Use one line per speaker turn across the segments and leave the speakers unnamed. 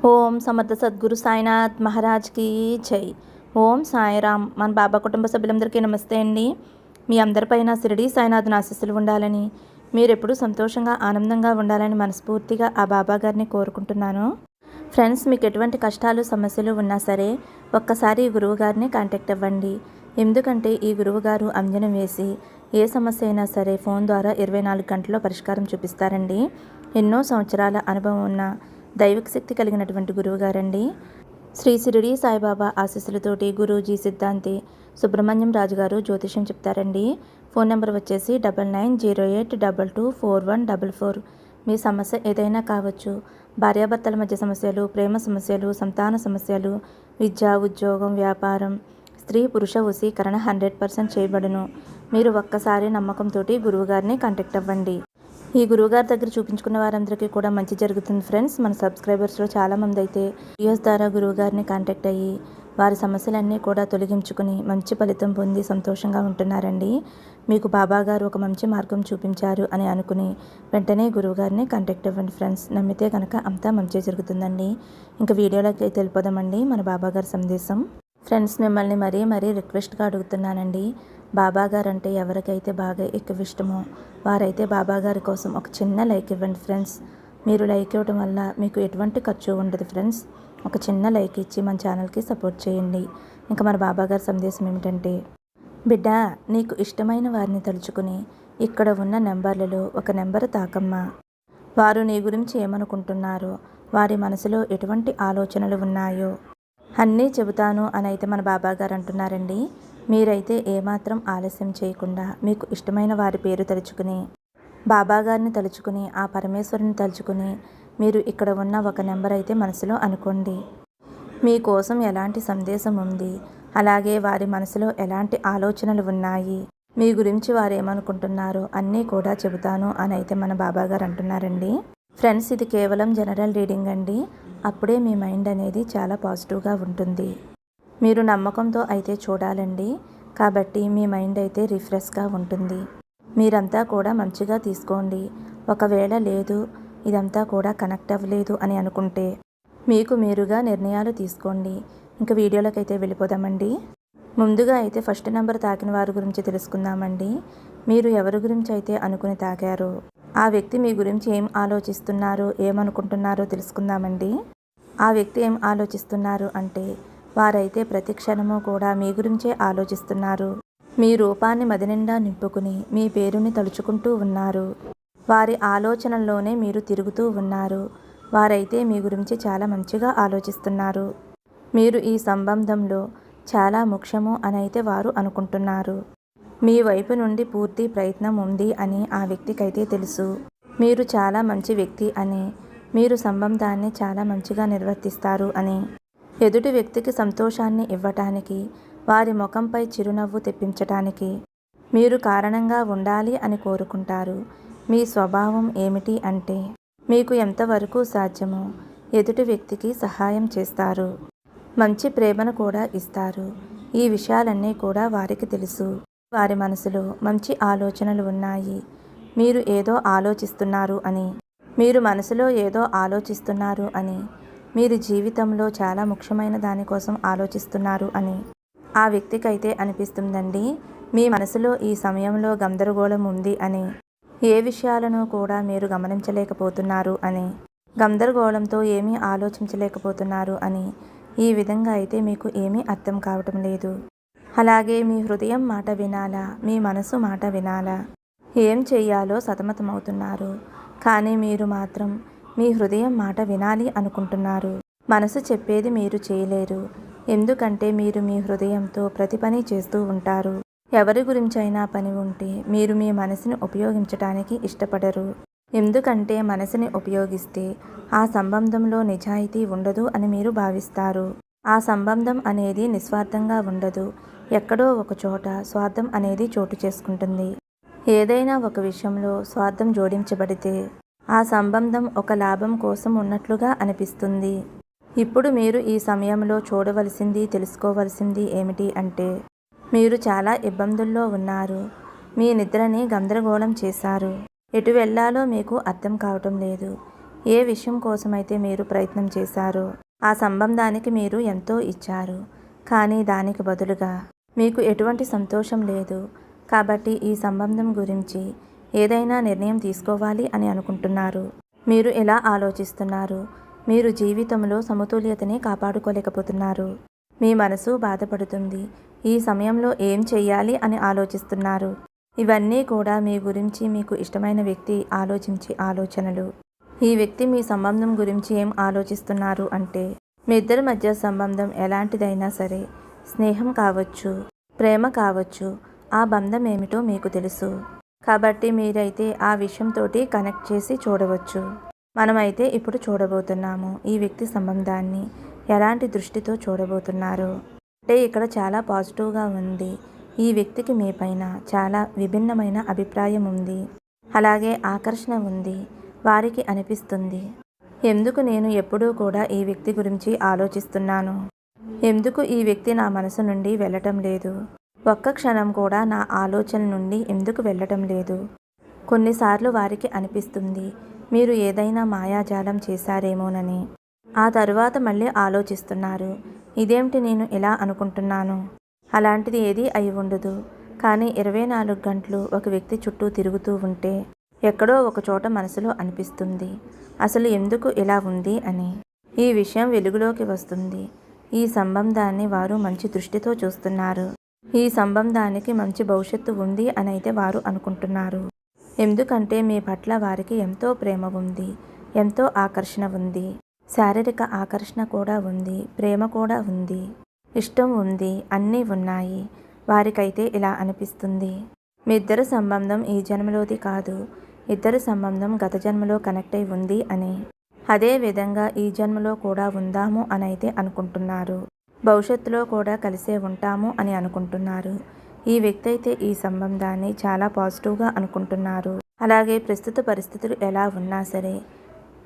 ఓం సమర్థ సద్గురు సాయినాథ్ మహారాజ్కి జై. ఓం సాయిరామ్. మన బాబా కుటుంబ సభ్యులందరికీ నమస్తే అండి. మీ అందరిపైన షిరిడి సాయినాథ్ ఆశీస్సులు ఉండాలని, మీరెప్పుడూ సంతోషంగా ఆనందంగా ఉండాలని మనస్ఫూర్తిగా ఆ బాబా గారిని కోరుకుంటున్నాను. ఫ్రెండ్స్, మీకు ఎటువంటి కష్టాలు సమస్యలు ఉన్నా సరే ఒక్కసారి ఈ గురువు గారిని కాంటాక్ట్ అవ్వండి. ఎందుకంటే ఈ గురువు గారు అంజనం వేసి ఏ సమస్య అయినా సరే ఫోన్ ద్వారా 24 గంటల్లో పరిష్కారం చూపిస్తారండి. ఎన్నో సంవత్సరాల అనుభవం ఉన్న దైవిక శక్తి కలిగినటువంటి గురువుగారండి. శ్రీ షిరిడి సాయిబాబా ఆశీస్సులతోటి గురూజీ సిద్ధాంతి సుబ్రహ్మణ్యం రాజు గారు జ్యోతిష్యం చెప్తారండి. ఫోన్ నెంబర్ వచ్చేసి 9908224144. మీ సమస్య ఏదైనా కావచ్చు. భార్యాభర్తల మధ్య సమస్యలు, ప్రేమ సమస్యలు, సంతాన సమస్యలు, విద్య, ఉద్యోగం, వ్యాపారం, స్త్రీ పురుష వశీకరణ 100% చేయబడును. మీరు ఒక్కసారి నమ్మకంతో గురువుగారిని కాంటాక్ట్ అవ్వండి. ఈ గురువుగారి దగ్గర చూపించుకున్న వారందరికీ కూడా మంచి జరుగుతుంది ఫ్రెండ్స్. మన సబ్స్క్రైబర్స్లో చాలామంది అయితే వీడియోస్ ద్వారా గురువుగారిని కాంటాక్ట్ అయ్యి వారి సమస్యలన్నీ కూడా తొలగించుకుని మంచి ఫలితం పొంది సంతోషంగా ఉంటున్నారండి. మీకు బాబా గారు ఒక మంచి మార్గం చూపించారు అని అనుకుని వెంటనే గురువుగారిని కాంటాక్ట్ అవ్వండి ఫ్రెండ్స్. నమ్మితే కనుక అంతా మంచి జరుగుతుందండి. ఇంకా వీడియోలోకి తెలిపోదామండి మన బాబా గారి సందేశం. ఫ్రెండ్స్, మిమ్మల్ని మరీ రిక్వెస్ట్గా అడుగుతున్నానండి. బాబా గారు అంటే ఎవరికైతే బాగా ఎక్కువ ఇష్టమో వారైతే బాబా గారి కోసం ఒక చిన్న లైక్ ఇవ్వండి ఫ్రెండ్స్. మీరు లైక్ ఇవ్వడం వల్ల మీకు ఎటువంటి ఖర్చు ఉండదు ఫ్రెండ్స్. ఒక చిన్న లైక్ ఇచ్చి మన ఛానల్కి సపోర్ట్ చేయండి. ఇంకా మన బాబా గారి సందేశం ఏమిటంటే, బిడ్డ, నీకు ఇష్టమైన వారిని తలుచుకుని ఇక్కడ ఉన్న నెంబర్లలో ఒక నెంబర్ తాకమ్మా. వారు నీ గురించి ఏమనుకుంటున్నారో, వారి మనసులో ఎటువంటి ఆలోచనలు ఉన్నాయో అన్నీ చెబుతాను అని అయితే మన బాబా గారు అంటున్నారండి. మీరైతే ఏమాత్రం ఆలస్యం చేయకుండా మీకు ఇష్టమైన వారి పేరు తలుచుకుని, బాబా గారిని తలుచుకుని, ఆ పరమేశ్వరుని తలుచుకుని మీరు ఇక్కడ ఉన్న ఒక నెంబర్ అయితే మనసులో అనుకోండి. మీకోసం ఎలాంటి సందేశం ఉంది, అలాగే వారి మనసులో ఎలాంటి ఆలోచనలు ఉన్నాయి, మీ గురించి వారు ఏమనుకుంటున్నారో అన్నీ కూడా చెబుతాను అని అయితే మన బాబా గారు అంటున్నారండి. ఫ్రెండ్స్, ఇది కేవలం జనరల్ రీడింగ్ అండి. అప్పుడే మీ మైండ్ అనేది చాలా పాజిటివ్గా ఉంటుంది. మీరు నమ్మకంతో అయితే చూడాలండి. కాబట్టి మీ మైండ్ అయితే రిఫ్రెష్గా ఉంటుంది. మీరంతా కూడా మంచిగా తీసుకోండి. ఒకవేళ లేదు, ఇదంతా కూడా కనెక్ట్ అవ్వలేదు అని అనుకుంటే మీకు మీరుగా నిర్ణయాలు తీసుకోండి. ఇంకా వీడియోలోకి అయితే వెళ్ళిపోదామండి. ముందుగా అయితే ఫస్ట్ నెంబర్ తాకిన వారి గురించి తెలుసుకుందామండి. మీరు ఎవరి గురించి అయితే అనుకుని తాకారో ఆ వ్యక్తి మీ గురించి ఏం ఆలోచిస్తున్నారో, ఏమనుకుంటున్నారో తెలుసుకుందామండి. ఆ వ్యక్తి ఏం ఆలోచిస్తున్నారు అంటే, వారైతే ప్రతి క్షణము కూడా మీ గురించే ఆలోచిస్తున్నారు. మీ రూపాన్ని మదినిండా నింపుకుని మీ పేరుని తలుచుకుంటూ ఉన్నారు. వారి ఆలోచనల్లోనే మీరు తిరుగుతూ ఉన్నారు. వారైతే మీ గురించి చాలా మంచిగా ఆలోచిస్తున్నారు. మీరు ఈ సంబంధంలో చాలా ముఖ్యము అని అయితే వారు అనుకుంటున్నారు. మీ వైపు నుండి పూర్తి ప్రయత్నం ఉంది అని ఆ వ్యక్తికైతే తెలుసు. మీరు చాలా మంచి వ్యక్తి అని, మీరు సంబంధాన్ని చాలా మంచిగా నిర్వర్తిస్తారు అని, ఎదుటి వ్యక్తికి సంతోషాన్ని ఇవ్వటానికి, వారి ముఖంపై చిరునవ్వు తెప్పించటానికి మీరు కారణంగా ఉండాలి అని కోరుకుంటారు. మీ స్వభావం ఏమిటి అంటే, మీకు ఎంతవరకు సాధ్యమో ఎదుటి వ్యక్తికి సహాయం చేస్తారు. మంచి ప్రేమను కూడా ఇస్తారు. ఈ విషయాలన్నీ కూడా వారికి తెలుసు. వారి మనసులో మంచి ఆలోచనలు ఉన్నాయి. మీరు ఏదో ఆలోచిస్తున్నారు అని, మీరు మనసులో ఏదో ఆలోచిస్తున్నారు అని, మీరు జీవితంలో చాలా ముఖ్యమైన దానికోసం ఆలోచిస్తున్నారు అని ఆ వ్యక్తికైతే అనిపిస్తుందండి. మీ మనసులో ఈ సమయంలో గందరగోళం ఉంది అని, ఏ విషయాలను కూడా మీరు గమనించలేకపోతున్నారు అని, గందరగోళంతో ఏమీ ఆలోచించలేకపోతున్నారు అని, ఈ విధంగా అయితే మీకు ఏమీ అర్థం కావటం లేదు. అలాగే మీ హృదయం మాట వినాలా, మీ మనసు మాట వినాలా, ఏం చెయ్యాలో సతమతమవుతున్నారు. కానీ మీరు మాత్రం మీ హృదయం మాట వినాలి అనుకుంటున్నారు. మనసు చెప్పేది మీరు చేయలేరు. ఎందుకంటే మీరు మీ హృదయంతో ప్రతి పని చేస్తూ ఉంటారు. ఎవరి గురించైనా పని ఉంటే మీరు మీ మనసుని ఉపయోగించటానికి ఇష్టపడరు. ఎందుకంటే మనసుని ఉపయోగిస్తే ఆ సంబంధంలో నిజాయితీ ఉండదు అని మీరు భావిస్తారు. ఆ సంబంధం అనేది నిస్వార్థంగా ఉండదు. ఎక్కడో ఒక చోట స్వార్థం అనేది చోటు చేసుకుంటుంది. ఏదైనా ఒక విషయంలో స్వార్థం జోడించబడితే ఆ సంబంధం ఒక లాభం కోసం ఉన్నట్లుగా అనిపిస్తుంది. ఇప్పుడు మీరు ఈ సమయంలో చూడవలసింది, తెలుసుకోవలసింది ఏమిటి అంటే, మీరు చాలా ఇబ్బందుల్లో ఉన్నారు. మీ నిద్రని గందరగోళం చేశారు. ఎటు వెళ్ళాలో మీకు అర్థం కావటం లేదు. ఏ విషయం కోసమైతే మీరు ప్రయత్నం చేశారో ఆ సంబంధానికి మీరు ఎంతో ఇచ్చారు, కానీ దానికి బదులుగా మీకు ఎటువంటి సంతోషం లేదు. కాబట్టి ఈ సంబంధం గురించి ఏదైనా నిర్ణయం తీసుకోవాలి అని అనుకుంటున్నారు. మీరు ఎలా ఆలోచిస్తున్నారు? మీరు జీవితంలో సమతుల్యతని కాపాడుకోలేకపోతున్నారు. మీ మనసు బాధపడుతుంది. ఈ సమయంలో ఏం చెయ్యాలి అని ఆలోచిస్తున్నారు. ఇవన్నీ కూడా మీ గురించి మీకు ఇష్టమైన వ్యక్తి ఆలోచించే ఆలోచనలు. ఈ వ్యక్తి మీ సంబంధం గురించి ఏం ఆలోచిస్తున్నారు అంటే, మీ ఇద్దరి మధ్య సంబంధం ఎలాంటిదైనా సరే, స్నేహం కావచ్చు, ప్రేమ కావచ్చు, ఆ బంధం ఏమిటో మీకు తెలుసు. కాబట్టి మీరైతే ఆ విషయంతోటి కనెక్ట్ చేసి చూడవచ్చు. మనమైతే ఇప్పుడు చూడబోతున్నాము ఈ వ్యక్తి సంబంధాన్ని ఎలాంటి దృష్టితో చూడబోతున్నారు అంటే, ఇక్కడ చాలా పాజిటివ్గా ఉంది. ఈ వ్యక్తికి మీ పైన చాలా విభిన్నమైన అభిప్రాయం ఉంది. అలాగే ఆకర్షణ ఉంది. వారికి అనిపిస్తుంది, ఎందుకు నేను ఎప్పుడూ కూడా ఈ వ్యక్తి గురించి ఆలోచిస్తున్నాను, ఎందుకు ఈ వ్యక్తి నా మనసు నుండి వెళ్ళటం లేదు, ఒక్క క్షణం కూడా నా ఆలోచన నుండి ఎందుకు వెళ్ళటం లేదు. కొన్నిసార్లు వారికి అనిపిస్తుంది మీరు ఏదైనా మాయాజాలం చేశారేమోనని. ఆ తరువాత మళ్ళీ ఆలోచిస్తున్నారు, ఇదేమిటి నేను ఇలా అనుకుంటున్నాను, అలాంటిది ఏదీ అయి ఉండదు. కానీ 24 గంటలు ఒక వ్యక్తి చుట్టూ తిరుగుతూ ఉంటే ఎక్కడో ఒక చోట మనసులో అనిపిస్తుంది, అసలు ఎందుకు ఇలా ఉంది అని. ఈ విషయం వెలుగులోకి వస్తుంది. ఈ సంబంధాన్ని వారు మంచి దృష్టితో చూస్తున్నారు. ఈ సంబంధానికి మంచి భవిష్యత్తు ఉంది అని అయితే వారు అనుకుంటున్నారు. ఎందుకంటే మీ పట్ల వారికి ఎంతో ప్రేమ ఉంది, ఎంతో ఆకర్షణ ఉంది, శారీరక ఆకర్షణ కూడా ఉంది, ప్రేమ కూడా ఉంది, ఇష్టం ఉంది, అన్నీ ఉన్నాయి. వారికైతే ఇలా అనిపిస్తుంది, మీ ఇద్దరి సంబంధం ఈ జన్మలోది కాదు, ఇద్దరి సంబంధం గత జన్మలో కనెక్ట్ అయి ఉంది అని. అదే విధంగా ఈ జన్మలో కూడా ఉందాము అని అయితే అనుకుంటున్నారు. భవిష్యత్తులో కూడా కలిసే ఉంటాము అని అనుకుంటున్నారు. ఈ వ్యక్తి అయితే ఈ సంబంధాన్ని చాలా పాజిటివ్గా అనుకుంటున్నారు. అలాగే ప్రస్తుత పరిస్థితులు ఎలా ఉన్నా సరే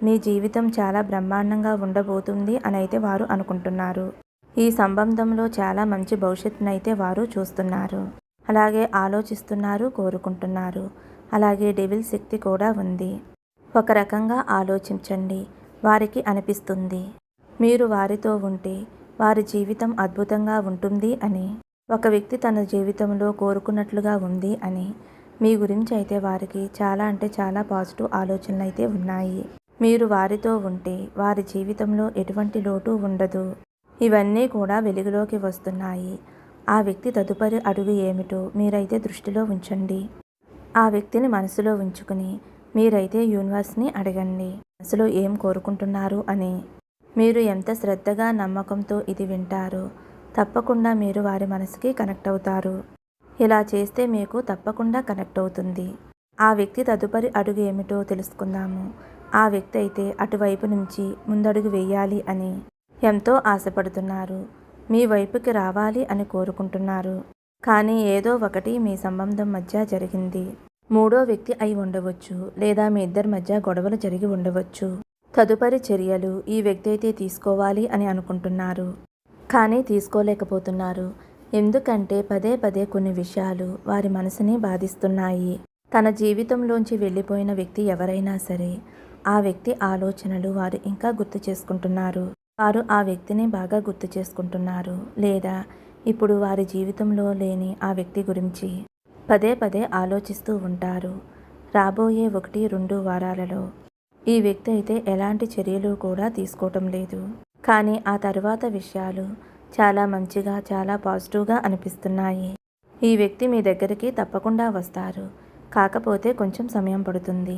మీ జీవితం చాలా బ్రహ్మాండంగా ఉండబోతుంది అని అయితే వారు అనుకుంటున్నారు. ఈ సంబంధంలో చాలా మంచి భవిష్యత్తునైతే వారు చూస్తున్నారు. అలాగే ఆలోచిస్తున్నారు, కోరుకుంటున్నారు. అలాగే డెవిల్ శక్తి కూడా ఉంది. ఒక రకంగా ఆలోచించండి, వారికి అనిపిస్తుంది మీరు వారితో ఉంటే వారి జీవితం అద్భుతంగా ఉంటుంది అని. ఒక వ్యక్తి తన జీవితంలో కోరుకున్నట్లుగా ఉంది అని. మీ గురించి అయితే వారికి చాలా అంటే చాలా పాజిటివ్ ఆలోచనలు అయితే ఉన్నాయి. మీరు వారితో ఉంటే వారి జీవితంలో ఎటువంటి లోటు ఉండదు. ఇవన్నీ కూడా వెలుగులోకి వస్తున్నాయి. ఆ వ్యక్తి తదుపరి అడుగు ఏమిటో మీరైతే దృష్టిలో ఉంచండి. ఆ వ్యక్తిని మనసులో ఉంచుకుని మీరైతే యూనివర్స్ని అడగండి, మనసులో ఏం కోరుకుంటున్నారు అని. మీరు ఎంత శ్రద్ధగా నమ్మకంతో ఇది వింటారో తప్పకుండా మీరు వారి మనసుకి కనెక్ట్ అవుతారు. ఇలా చేస్తే మీకు తప్పకుండా కనెక్ట్ అవుతుంది. ఆ వ్యక్తి తదుపరి అడుగు ఏమిటో తెలుసుకుందాము. ఆ వ్యక్తి అయితే అటువైపు నుంచి ముందడుగు వేయాలి అని ఎంతో ఆశపడుతున్నారు. మీ వైపుకి రావాలి అని కోరుకుంటున్నారు. కానీ ఏదో ఒకటి మీ సంబంధం మధ్య జరిగింది. మూడో వ్యక్తి అయి ఉండవచ్చు, లేదా మీ ఇద్దరి మధ్య గొడవలు జరిగి ఉండవచ్చు. తదుపరి చర్యలు ఈ వ్యక్తి అయితే తీసుకోవాలి అని అనుకుంటున్నారు, కానీ తీసుకోలేకపోతున్నారు. ఎందుకంటే పదే పదే కొన్ని విషయాలు వారి మనసుని బాధిస్తున్నాయి. తన జీవితంలోంచి వెళ్ళిపోయిన వ్యక్తి ఎవరైనా సరే ఆ వ్యక్తి ఆలోచనలు వారు ఇంకా గుర్తు చేసుకుంటున్నారు. వారు ఆ వ్యక్తిని బాగా గుర్తు చేసుకుంటున్నారు, లేదా ఇప్పుడు వారి జీవితంలో లేని ఆ వ్యక్తి గురించి పదే పదే ఆలోచిస్తూ ఉంటారు. రాబోయే 1-2 వారాలలో ఈ వ్యక్తి అయితే ఎలాంటి చర్యలు కూడా తీసుకోవటం లేదు. కానీ ఆ తర్వాత విషయాలు చాలా మంచిగా, చాలా పాజిటివ్గా అనిపిస్తున్నాయి. ఈ వ్యక్తి మీ దగ్గరికి తప్పకుండా వస్తారు, కాకపోతే కొంచెం సమయం పడుతుంది.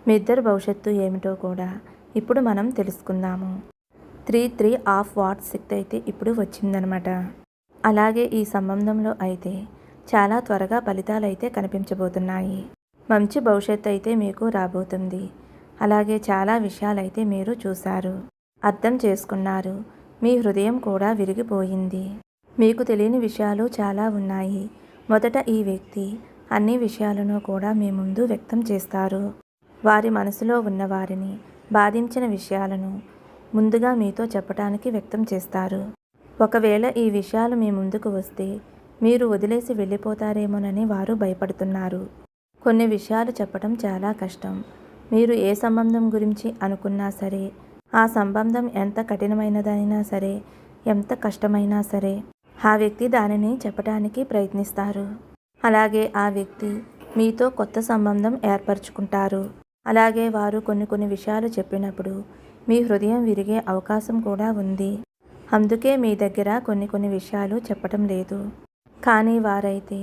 మీ ఇద్దరు భవిష్యత్తు ఏమిటో కూడా ఇప్పుడు మనం తెలుసుకుందాము. 3 ఆఫ్ వాట్స్ శక్తి అయితే ఇప్పుడు వచ్చిందనమాట. అలాగే ఈ సంబంధంలో అయితే చాలా త్వరగా ఫలితాలు అయితే కనిపించబోతున్నాయి. మంచి భవిష్యత్తు అయితే మీకు రాబోతుంది. అలాగే చాలా విషయాలైతే మీరు చూశారు, అర్థం చేసుకున్నారు. మీ హృదయం కూడా విరిగిపోయింది. మీకు తెలియని విషయాలు చాలా ఉన్నాయి. మొదట ఈ వ్యక్తి అన్ని విషయాలను కూడా మీ ముందు వ్యక్తం చేస్తారు. వారి మనసులో ఉన్న వారిని బాధించిన విషయాలను ముందుగా మీతో చెప్పడానికి వ్యక్తం చేస్తారు. ఒకవేళ ఈ విషయాలు మీ ముందుకు వస్తే మీరు వదిలేసి వెళ్ళిపోతారేమోనని వారు భయపడుతున్నారు. కొన్ని విషయాలు చెప్పడం చాలా కష్టం. మీరు ఏ సంబంధం గురించి అనుకున్నా సరే, ఆ సంబంధం ఎంత కఠినమైనదైనా సరే, ఎంత కష్టమైనా సరే, ఆ వ్యక్తి దానిని చెప్పడానికి ప్రయత్నిస్తారు. అలాగే ఆ వ్యక్తి మీతో కొత్త సంబంధం ఏర్పరచుకుంటారు. అలాగే వారు కొన్ని విషయాలు చెప్పినప్పుడు మీ హృదయం విరిగే అవకాశం కూడా ఉంది. అందుకే మీ దగ్గర కొన్ని విషయాలు చెప్పటం లేదు. కానీ వారైతే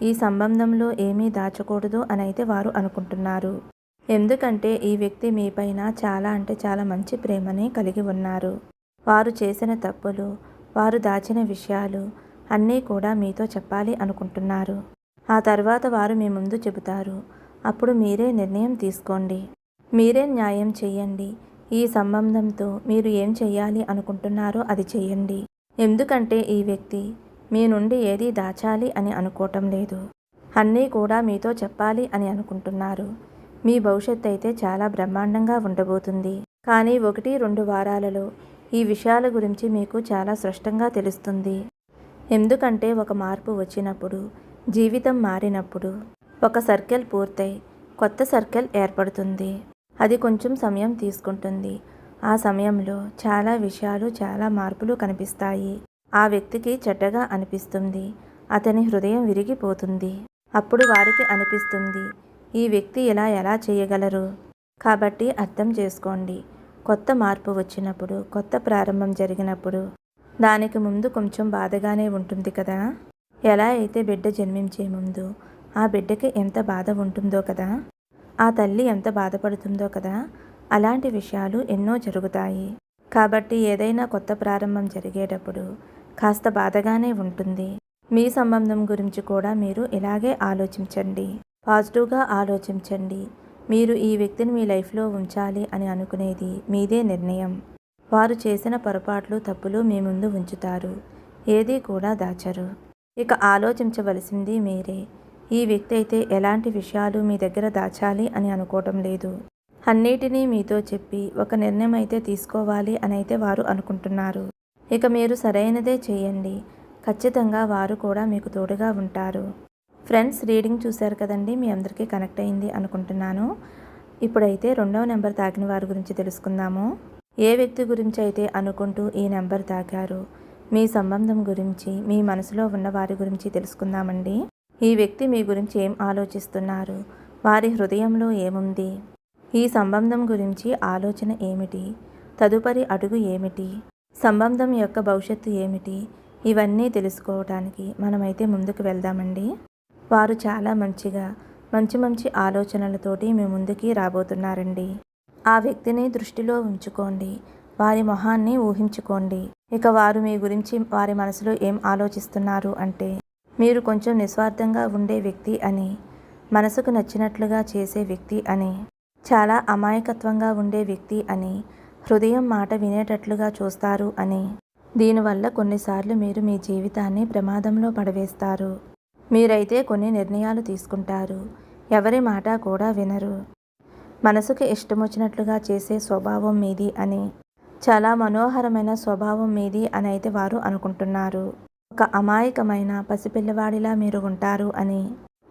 ఈ సంబంధంలో ఏమీ దాచకూడదు అనైతే వారు అనుకుంటున్నారు. ఎందుకంటే ఈ వ్యక్తి మీపైన చాలా అంటే చాలా మంచి ప్రేమని కలిగి ఉన్నారు. వారు చేసిన తప్పులు, వారు దాచిన విషయాలు అన్నీ కూడా మీతో చెప్పాలి అనుకుంటున్నారు. ఆ తర్వాత వారు మీ ముందు చెబుతారు. అప్పుడు మీరే నిర్ణయం తీసుకోండి. మీరే న్యాయం చెయ్యండి. ఈ సంబంధంతో మీరు ఏం చెయ్యాలి అనుకుంటున్నారో అది చెయ్యండి. ఎందుకంటే ఈ వ్యక్తి మీ నుండి ఏది దాచాలి అని అనుకోవటం లేదు. అన్నీ కూడా మీతో చెప్పాలి అని అనుకుంటున్నారు. మీ భవిష్యత్తు అయితే చాలా బ్రహ్మాండంగా ఉండబోతుంది. కానీ 1-2 వారాలలో ఈ విషయాల గురించి మీకు చాలా స్పష్టంగా తెలుస్తుంది. ఎందుకంటే ఒక మార్పు వచ్చినప్పుడు, జీవితం మారినప్పుడు, ఒక సర్కిల్ పూర్తయి కొత్త సర్కిల్ ఏర్పడుతుంది. అది కొంచెం సమయం తీసుకుంటుంది. ఆ సమయంలో చాలా విషయాలు, చాలా మార్పులు కనిపిస్తాయి. ఆ వ్యక్తికి చెడ్డగా అనిపిస్తుంది. అతని హృదయం విరిగిపోతుంది. అప్పుడు వారికి అనిపిస్తుంది, ఈ వ్యక్తి ఇలా ఎలా చేయగలరు? కాబట్టి అర్థం చేసుకోండి. కొత్త మార్పు వచ్చినప్పుడు, కొత్త ప్రారంభం జరిగినప్పుడు దానికి ముందు కొంచెం బాధగానే ఉంటుంది కదా. ఎలా అయితే బిడ్డ జన్మించే ముందు ఆ బిడ్డకి ఎంత బాధ ఉంటుందో కదా, ఆ తల్లి ఎంత బాధపడుతుందో కదా, అలాంటి విషయాలు ఎన్నో జరుగుతాయి. కాబట్టి ఏదైనా కొత్త ప్రారంభం జరిగేటప్పుడు కాస్త బాధగానే ఉంటుంది. మీ సంబంధం గురించి కూడా మీరు ఇలాగే ఆలోచించండి. పాజిటివ్గా ఆలోచించండి. మీరు ఈ వ్యక్తిని మీ లైఫ్లో ఉంచాలి అని అనుకునేది మీదే నిర్ణయం. వారు చేసిన పొరపాట్లు, తప్పులు మీ ముందు ఉంచుతారు. ఏదీ కూడా దాచరు. ఇక ఆలోచించవలసింది మీరే. ఈ వ్యక్తి అయితే ఎలాంటి విషయాలు మీ దగ్గర దాచాలి అని అనుకోవటం లేదు. అన్నిటినీ మీతో చెప్పి ఒక నిర్ణయం అయితే తీసుకోవాలి అని అయితే వారు అనుకుంటున్నారు. ఇక మీరు సరైనదే చేయండి. ఖచ్చితంగా వారు కూడా మీకు తోడుగా ఉంటారు. ఫ్రెండ్స్, రీడింగ్ చూశారు కదండి. మీ అందరికీ కనెక్ట్ అయింది అనుకుంటున్నాను. ఇప్పుడైతే 2వ నెంబర్ తాకిన వారి గురించి తెలుసుకుందాము. ఏ వ్యక్తి గురించి అయితే అనుకుంటూ ఈ నెంబర్ తాకారు, మీ సంబంధం గురించి, మీ మనసులో ఉన్న వారి గురించి తెలుసుకుందామండి. ఈ వ్యక్తి మీ గురించి ఏం ఆలోచిస్తున్నారు? వారి హృదయంలో ఏముంది? ఈ సంబంధం గురించి ఆలోచన ఏమిటి? తదుపరి అడుగు ఏమిటి? సంబంధం యొక్క భవిష్యత్తు ఏమిటి? ఇవన్నీ తెలుసుకోవడానికి మనమైతే ముందుకు వెళ్దామండి. వారు చాలా మంచిగా మంచి ఆలోచనలతోటి మీ ముందుకి రాబోతున్నారండి. ఆ వ్యక్తిని దృష్టిలో ఉంచుకోండి. వారి మొహాన్ని ఊహించుకోండి. ఇక వారు మీ గురించి వారి మనసులో ఏం ఆలోచిస్తున్నారు అంటే, మీరు కొంచెం నిస్వార్థంగా ఉండే వ్యక్తి అని, మనసుకు నచ్చినట్లుగా చేసే వ్యక్తి అని, చాలా అమాయకత్వంగా ఉండే వ్యక్తి అని, హృదయం మాట వినేటట్లుగా చూస్తారు అని. దీనివల్ల కొన్నిసార్లు మీరు మీ జీవితాన్ని ప్రమాదంలో పడవేస్తారు. మీరైతే కొన్ని నిర్ణయాలు తీసుకుంటారు. ఎవరి మాట కూడా వినరు. మనసుకు ఇష్టం వచ్చినట్లుగా చేసే స్వభావం మీది అని, చాలా మనోహరమైన స్వభావం మీది అని అయితే వారు అనుకుంటున్నారు. ఒక అమాయకమైన పసిపిల్లవాడిలా మీరు ఉంటారు అని,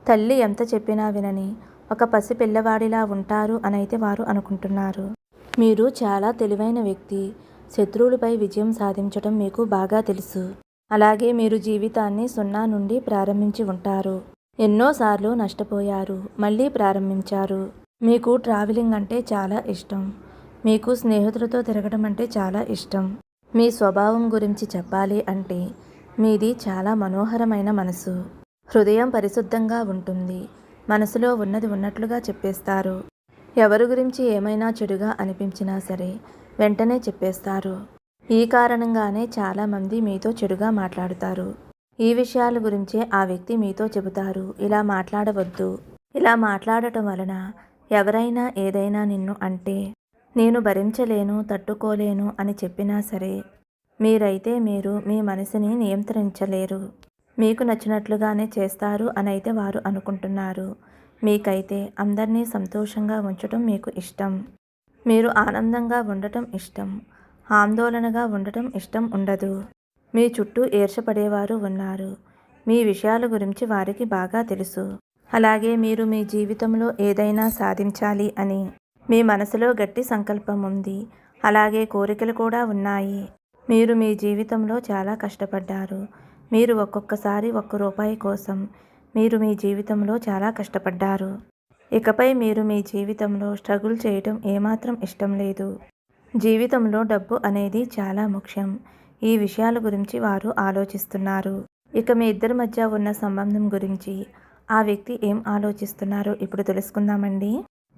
తల్లి ఎంత చెప్పినా వినని ఒక పసిపిల్లవాడిలా ఉంటారు అని అయితే వారు అనుకుంటున్నారు. మీరు చాలా తెలివైన వ్యక్తి. శత్రువులపై విజయం సాధించడం మీకు బాగా తెలుసు. అలాగే మీరు జీవితాన్ని 0 నుండి ప్రారంభించి ఉంటారు. ఎన్నోసార్లు నష్టపోయారు, మళ్ళీ ప్రారంభించారు. మీకు ట్రావెలింగ్ అంటే చాలా ఇష్టం. మీకు స్నేహితులతో తిరగడం అంటే చాలా ఇష్టం. మీ స్వభావం గురించి చెప్పాలి అంటే, మీది చాలా మనోహరమైన మనసు. హృదయం పరిశుద్ధంగా ఉంటుంది. మనసులో ఉన్నది ఉన్నట్లుగా చెప్పేస్తారు. ఎవరి గురించి ఏమైనా చెడుగా అనిపించినా సరే వెంటనే చెప్పేస్తారు. ఈ కారణంగానే చాలామంది మీతో చెడుగా మాట్లాడుతారు. ఈ విషయాల గురించే ఆ వ్యక్తి మీతో చెబుతారు, ఇలా మాట్లాడవద్దు. ఇలా మాట్లాడటం వలన ఎవరైనా ఏదైనా నిన్ను అంటే, నేను భరించలేను, తట్టుకోలేను అని చెప్పినా సరే, మీరైతే మీ మనసుని నియంత్రించలేరు. మీకు నచ్చినట్లుగానే చేస్తారు అని అయితే వారు అనుకుంటున్నారు. మీకైతే అందరినీ సంతోషంగా ఉంచటం మీకు ఇష్టం. మీరు ఆనందంగా ఉండటం ఇష్టం. ఆందోళనగా ఉండటం ఇష్టం ఉండదు. మీ చుట్టూ ఈర్ష్యపడేవారు ఉన్నారు. మీ విషయాల గురించి వారికి బాగా తెలుసు. అలాగే మీరు మీ జీవితంలో ఏదైనా సాధించాలి అని, మీ మనసులో గట్టి సంకల్పం ఉంది. అలాగే కోరికలు కూడా ఉన్నాయి. మీరు మీ జీవితంలో చాలా కష్టపడ్డారు. మీరు ఒక్కొక్కసారి ఒక్క రూపాయి కోసం మీరు మీ జీవితంలో చాలా కష్టపడ్డారు. ఇకపై మీరు మీ జీవితంలో స్ట్రగుల్ చేయటం ఏమాత్రం ఇష్టం లేదు. జీవితంలో డబ్బు అనేది చాలా ముఖ్యం. ఈ విషయాల గురించి వారు ఆలోచిస్తున్నారు. ఇక మీ ఇద్దరి మధ్య ఉన్న సంబంధం గురించి ఆ వ్యక్తి ఏం ఆలోచిస్తున్నారో ఇప్పుడు తెలుసుకుందామండి.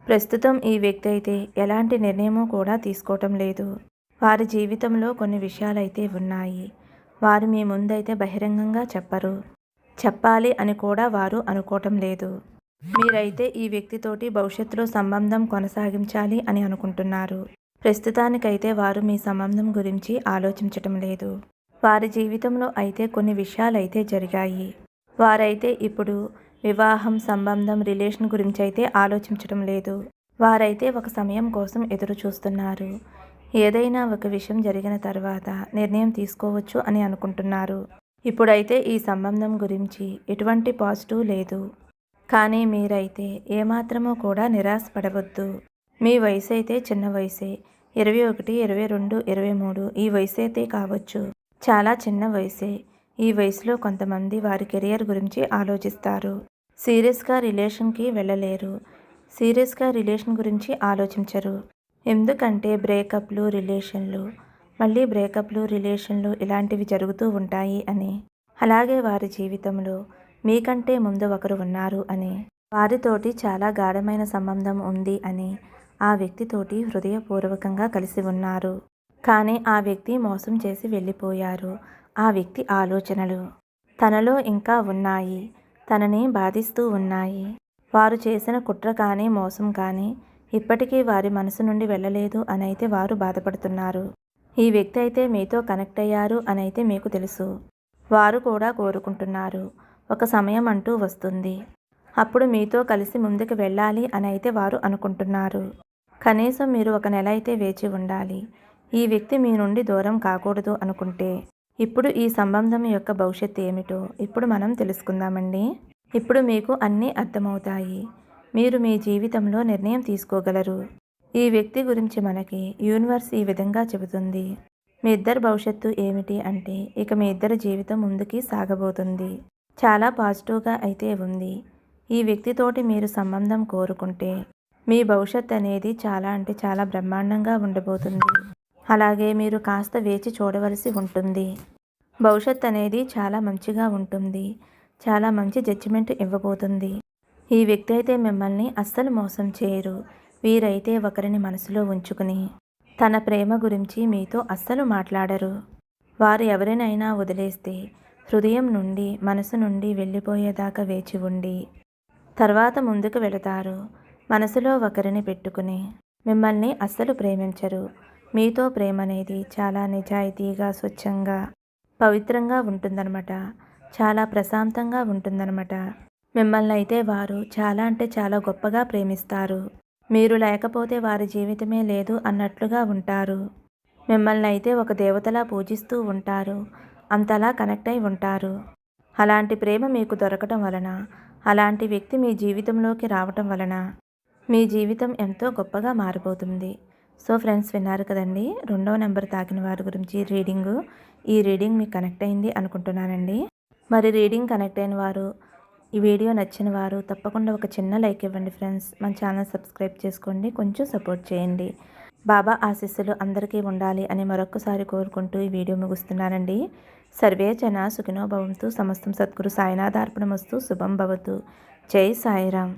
ప్రస్తుతం ఈ వ్యక్తి అయితే ఎలాంటి నిర్ణయమూ కూడా తీసుకోవటం లేదు. వారి జీవితంలో కొన్ని విషయాలైతే ఉన్నాయి. వారు మీ ముందైతే బహిరంగంగా చెప్పరు. చెప్పాలి అని కూడా వారు అనుకోవటం లేదు. మీరైతే ఈ వ్యక్తితోటి భవిష్యత్తులో సంబంధం కొనసాగించాలి అని అనుకుంటున్నారు. ప్రస్తుతానికైతే వారు మీ సంబంధం గురించి ఆలోచించటం లేదు. వారి జీవితంలో అయితే కొన్ని విషయాలైతే జరిగాయి. వారైతే ఇప్పుడు వివాహం, సంబంధం, రిలేషన్ గురించి అయితే ఆలోచించటం లేదు. వారైతే ఒక సమయం కోసం ఎదురు చూస్తున్నారు. ఏదైనా ఒక విషయం జరిగిన తర్వాత నిర్ణయం తీసుకోవచ్చు అని అనుకుంటున్నారు. ఇప్పుడైతే ఈ సంబంధం గురించి ఎటువంటి పాజిటివ్ లేదు. కానీ మీరైతే ఏమాత్రమూ కూడా నిరాశపడవద్దు. మీ వయసు అయితే చిన్న వయసే, 21, 22, 23 ఈ వయసు అయితే కావచ్చు. చాలా చిన్న వయసే. ఈ వయసులో కొంతమంది వారి కెరియర్ గురించి ఆలోచిస్తారు. సీరియస్గా రిలేషన్కి వెళ్ళలేరు. సీరియస్గా రిలేషన్ గురించి ఆలోచించరు. ఎందుకంటే బ్రేకప్లు, రిలేషన్లు, మళ్ళీ బ్రేకప్లు, రిలేషన్లు ఇలాంటివి జరుగుతూ ఉంటాయి అని. అలాగే వారి జీవితంలో మీకంటే ముందు ఒకరు ఉన్నారు అని, వారితోటి చాలా గాఢమైన సంబంధం ఉంది అని, ఆ వ్యక్తితోటి హృదయపూర్వకంగా కలిసి ఉన్నారు. కానీ ఆ వ్యక్తి మోసం చేసి వెళ్ళిపోయారు. ఆ వ్యక్తి ఆలోచనలు తనలో ఇంకా ఉన్నాయి. తనని బాధిస్తూ ఉన్నాయి. వారు చేసిన కుట్ర కానీ, మోసం కానీ ఇప్పటికీ వారి మనసు నుండి వెళ్ళలేదు అనైతే వారు బాధపడుతున్నారు. ఈ వ్యక్తి అయితే మీతో కనెక్ట్ అయ్యారు అనైతే మీకు తెలుసు. వారు కూడా కోరుకుంటున్నారు. ఒక సమయం అంటూ వస్తుంది. అప్పుడు మీతో కలిసి ముందుకు వెళ్ళాలి అని అయితే వారు అనుకుంటున్నారు. కనీసం మీరు ఒక నెల అయితే వేచి ఉండాలి. ఈ వ్యక్తి మీ నుండి దూరం కాకూడదు అనుకుంటే ఇప్పుడు ఈ సంబంధం యొక్క భవిష్యత్తు ఏమిటో ఇప్పుడు మనం తెలుసుకుందామండి. ఇప్పుడు మీకు అన్నీ అర్థమవుతాయి. మీరు మీ జీవితంలో నిర్ణయం తీసుకోగలరు. ఈ వ్యక్తి గురించి మనకి యూనివర్స్ ఈ విధంగా చెబుతుంది. మీ ఇద్దరి భవిష్యత్తు ఏమిటి అంటే ఇక మీ ఇద్దరి జీవితం ముందుకి సాగబోతుంది. చాలా పాజిటివ్గా అయితే ఉంది. ఈ వ్యక్తితోటి మీరు సంబంధం కోరుకుంటే మీ భవిష్యత్ అనేది చాలా అంటే చాలా బ్రహ్మాండంగా ఉండబోతుంది. అలాగే మీరు కాస్త వేచి చూడవలసి ఉంటుంది. భవిష్యత్ అనేది చాలా మంచిగా ఉంటుంది. చాలా మంచి జడ్జిమెంట్ ఇవ్వబోతుంది. ఈ వ్యక్తి అయితే మిమ్మల్ని అస్సలు మోసం చేయరు. వీరైతే ఒకరిని మనసులో ఉంచుకుని తన ప్రేమ గురించి మీతో అస్సలు మాట్లాడరు. వారు ఎవరినైనా వదిలేస్తే హృదయం నుండి, మనసు నుండి వెళ్ళిపోయేదాకా వేచి ఉండి తర్వాత ముందుకు వెళతారు. మనసులో ఒకరిని పెట్టుకుని మిమ్మల్ని అస్సలు ప్రేమించరు. మీతో ప్రేమ అనేది చాలా నిజాయితీగా, స్వచ్ఛంగా, పవిత్రంగా ఉంటుందన్నమాట. చాలా ప్రశాంతంగా ఉంటుందన్నమాట. మిమ్మల్ని అయితే వారు చాలా అంటే చాలా గొప్పగా ప్రేమిస్తారు. మీరు లేకపోతే వారి జీవితమే లేదు అన్నట్లుగా ఉంటారు. మిమ్మల్ని అయితే ఒక దేవతలా పూజిస్తూ ఉంటారు. అంతలా కనెక్ట్ అయి ఉంటారు. అలాంటి ప్రేమ మీకు దొరకటం వలన, అలాంటి వ్యక్తి మీ జీవితంలోకి రావటం వలన మీ జీవితం ఎంతో గొప్పగా మారిపోతుంది. సో ఫ్రెండ్స్, విన్నారు కదండి 2వ నెంబర్ తాకిన వారి గురించి రీడింగు. ఈ రీడింగ్ మీకు కనెక్ట్ అయింది అనుకుంటున్నానండి. మరి రీడింగ్ కనెక్ట్ అయిన వారు, ఈ వీడియో నచ్చిన వారు తప్పకుండా ఒక చిన్న లైక్ ఇవ్వండి ఫ్రెండ్స్. మన ఛానల్ సబ్స్క్రైబ్ చేసుకోండి, కొంచెం సపోర్ట్ చేయండి. బాబా ఆశీస్సులు అందరికీ ఉండాలి అని మరొక్కసారి కోరుకుంటూ ఈ వీడియో ముగిస్తున్నానండి. సర్వే జన సుఖినో భవంతు. సమస్తం సద్గురు సాయినాథార్పణమస్తు. శుభం భవతు. జై సాయిరామ్.